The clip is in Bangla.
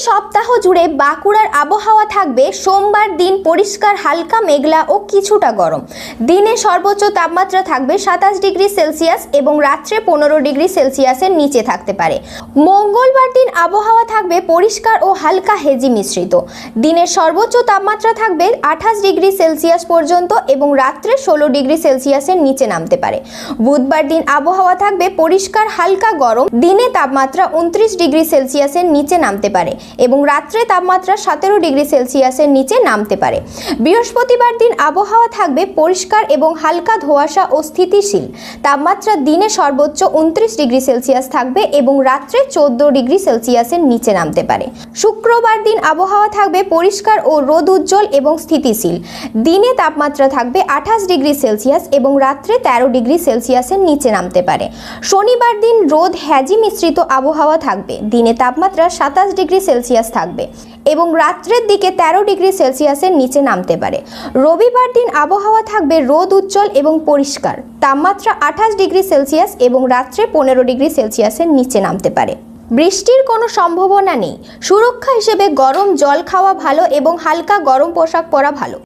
সপ্তাহ জুড়ে বাঁকুড়ার আবহাওয়া থাকবে সোমবার দিন পরিষ্কার হালকা মেঘলা ও কিছুটা গরম। দিনে সর্বোচ্চ তাপমাত্রা থাকবে 27 ডিগ্রি সেলসিয়াস এবং রাত্রে 15 ডিগ্রি সেলসিয়াসের নিচে থাকতে পারে। মঙ্গলবার দিন আবহাওয়া থাকবে পরিষ্কার ও হালকা হেজি মিশ্রিত। দিনের সর্বোচ্চ তাপমাত্রা থাকবে 28 ডিগ্রি সেলসিয়াস পর্যন্ত এবং রাত্রে 16 ডিগ্রি সেলসিয়াসের নিচে নামতে পারে। বুধবার দিন আবহাওয়া থাকবে পরিষ্কার হালকা গরম। দিনে তাপমাত্রা 29 ডিগ্রি সেলসিয়াসের নিচে নামতে পারে এবং রাত্রে তাপমাত্রা 17 ডিগ্রি সেলসিয়াসের নিচে নামতে পারে। বৃহস্পতিবার দিন আবহাওয়া থাকবে পরিষ্কার এবং হালকা ধোঁয়াশা ও স্থিতিশীল। তাপমাত্রা দিনে সর্বোচ্চ 29 ডিগ্রি সেলসিয়াস থাকবে এবং রাত্রে 14 ডিগ্রি সেলসিয়াসের নিচে নামতে পারে। শুক্রবার দিন আবহাওয়া থাকবে পরিষ্কার ও রোদ উজ্জ্বল এবং স্থিতিশীল। দিনে তাপমাত্রা থাকবে 28 ডিগ্রি সেলসিয়াস এবং রাত্রে 13 ডিগ্রি সেলসিয়াসের নিচে নামতে পারে। শনিবার দিন রোদ হেজি মিশ্রিত আবহাওয়া থাকবে। দিনে তাপমাত্রা 27 ডিগ্রি সেলসিয়াস থাকবে এবং রাত্রের দিকে 13 ডিগ্রি সেলসিয়াসের নিচে নামতে পারে। রবিবার দিন আবহাওয়া থাকবে রোদ উজ্জ্বল এবং পরিষ্কার। তাপমাত্রা 28 ডিগ্রি সেলসিয়াস এবং রাত্রে 15 ডিগ্রি সেলসিয়াসের নিচে নামতে পারে। বৃষ্টির কোনো সম্ভাবনা নেই। সুরক্ষা হিসেবে গরম জল খাওয়া ভালো এবং হালকা গরম পোশাক পরা ভালো।